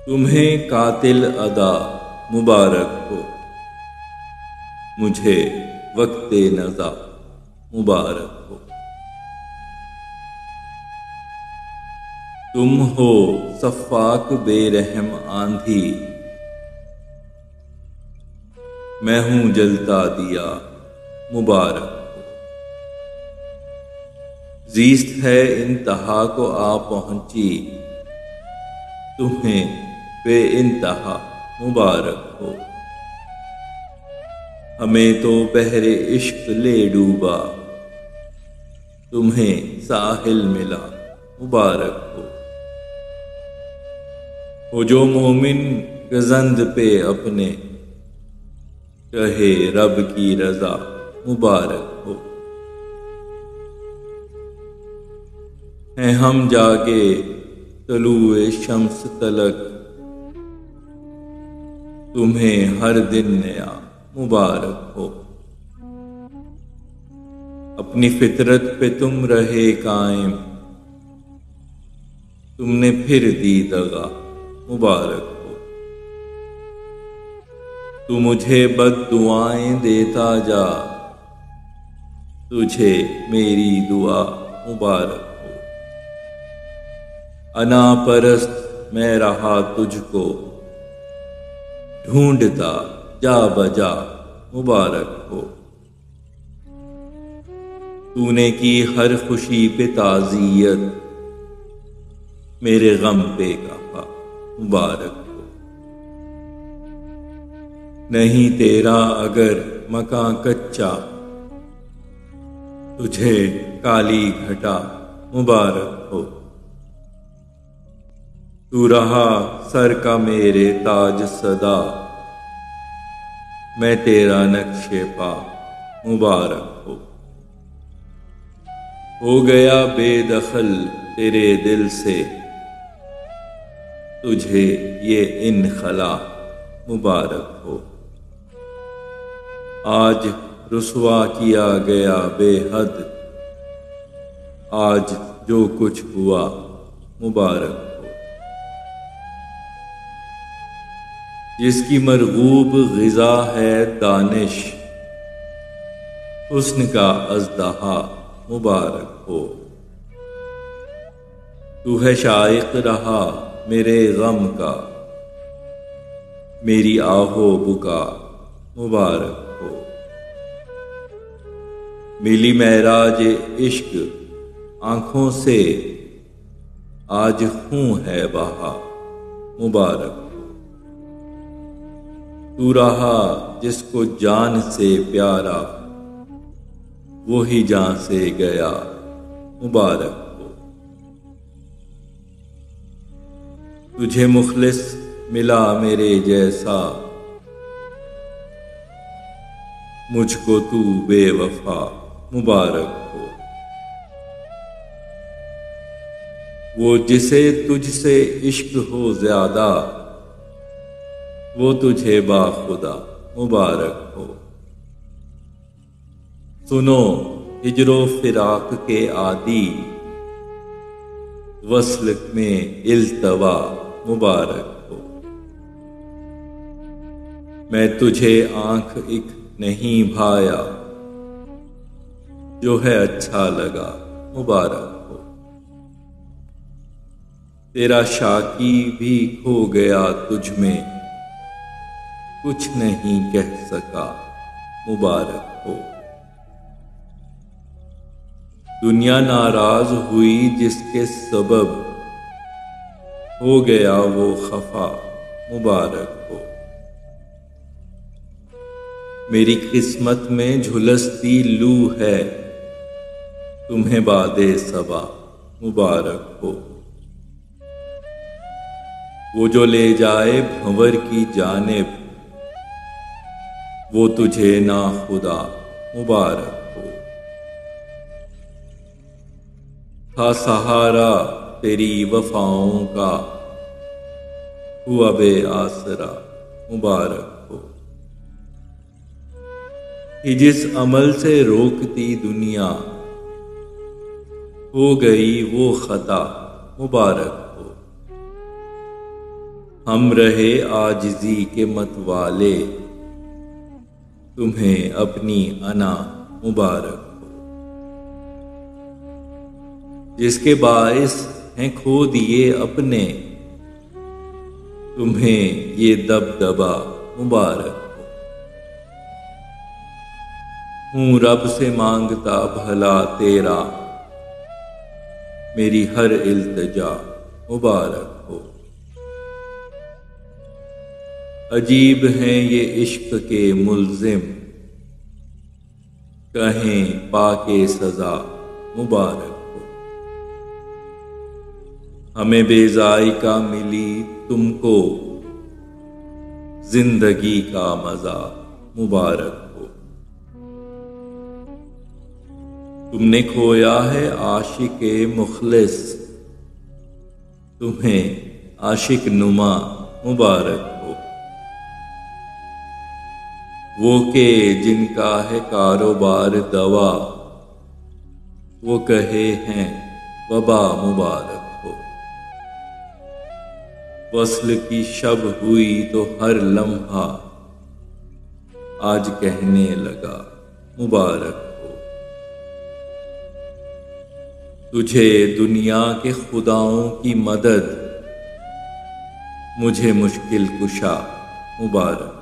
तुम्हें कातिल अदा मुबारक हो, मुझे वक्ते नज़ा मुबारक हो। तुम हो सफ़ाक बेरहम आंधी, मैं हूँ जलता दिया मुबारक हो। ज़ीस्त है इंतहा को आ पहुँची, तुम्हें बेइंतहा मुबारक हो। हमें तो बहरे इश्क ले डूबा, तुम्हें साहिल मिला मुबारक हो जो मोमिन गज़ंद पे अपने, कहे रब की रज़ा मुबारक हो। हैं हम जागे तलुए शम्स तलक, तुम्हें हर दिन नया मुबारक हो। अपनी फितरत पे तुम रहे कायम, तुमने फिर दी दगा मुबारक हो। तू मुझे बद्दुआएं देता जा, तुझे मेरी दुआ मुबारक हो। अना परस्त मैं रहा तुझको, ढूंढता जा बजा मुबारक हो। तूने की हर खुशी पे ताज़ियत, मेरे गम पे कहा मुबारक हो। नहीं तेरा अगर मकां कच्चा, तुझे काली घटा मुबारक हो। तू रहा सर का मेरे ताज सदा, मैं तेरा नक्शे पा मुबारक हो गया बेदखल तेरे दिल से, तुझे ये इनखला मुबारक हो। आज रुसवा किया गया बेहद, आज जो कुछ हुआ मुबारक हो। जिसकी मरगूब ग़िज़ा है दानिश, हुस्न का अज़दहा मुबारक हो। तू है शाइक़ रहा मेरे गम का, मेरी आहो बुका मुबारक हो। मिली महराज इश्क आँखों से, आज खूं है बहा मुबारक हो। तू रहा जिसको जान से प्यारा, वो ही जान से गया मुबारक हो। तुझे मुखलिस मिला मेरे जैसा, मुझको तू बेवफा मुबारक हो। वो जिसे तुझसे इश्क हो ज्यादा, वो तुझे बाखुदा मुबारक हो। सुनो हिजरो फिराक के आदि, वस्ल में इल्तवा मुबारक हो। मैं तुझे आंख एक नहीं भाया, जो है अच्छा लगा मुबारक हो। तेरा शाकी भी खो गया तुझ में, कुछ नहीं कह सका मुबारक हो। दुनिया नाराज हुई जिसके सबब, हो गया वो खफा मुबारक हो। मेरी किस्मत में झुलसती लू है, तुम्हें बादे सबा मुबारक हो। वो जो ले जाए भंवर की जानिब, वो तुझे ना खुदा मुबारक हो। था सहारा तेरी वफाओं का, हुआ बे आसरा मुबारक हो। कि जिस अमल से रोकती दुनिया, हो गई वो खता मुबारक हो। हम रहे आजिज़ी के मतवाले, तुम्हें अपनी अना मुबारक हो। जिसके बाइस हैं खो दिए अपने, तुम्हें ये दबदबा मुबारक हो। हूँ रब से मांगता भला तेरा, मेरी हर इल्तिजा मुबारक हो। अजीब हैं ये इश्क के मुल्जिम, कहें पाके सजा मुबारक हो। हमें बेजायका मिली तुमको, जिंदगी का मजा मुबारक हो। तुमने खोया है आशिके मुखलिस, तुम्हें आशिक नुमा मुबारक हो। वो के जिनका है कारोबार दवा, वो कहे हैं वबा मुबारक हो। वस्ल की शब हुई तो हर लम्हा, आज कहने लगा मुबारक हो। तुझे दुनिया के खुदाओं की मदद, मुझे मुश्किल कुशा मुबारक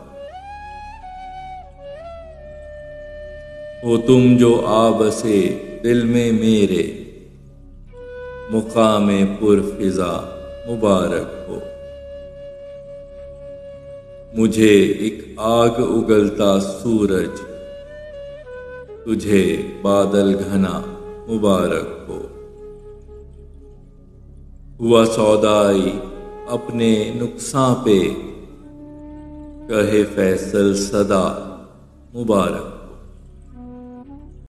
हो। तुम जो आबसे दिल में मेरे, मुकामे पुरफिजा मुबारक हो। मुझे एक आग उगलता सूरज, तुझे बादल घना मुबारक हो। हुआ सौदाई अपने नुकसान पे, कहे फैसल सदा मुबारक।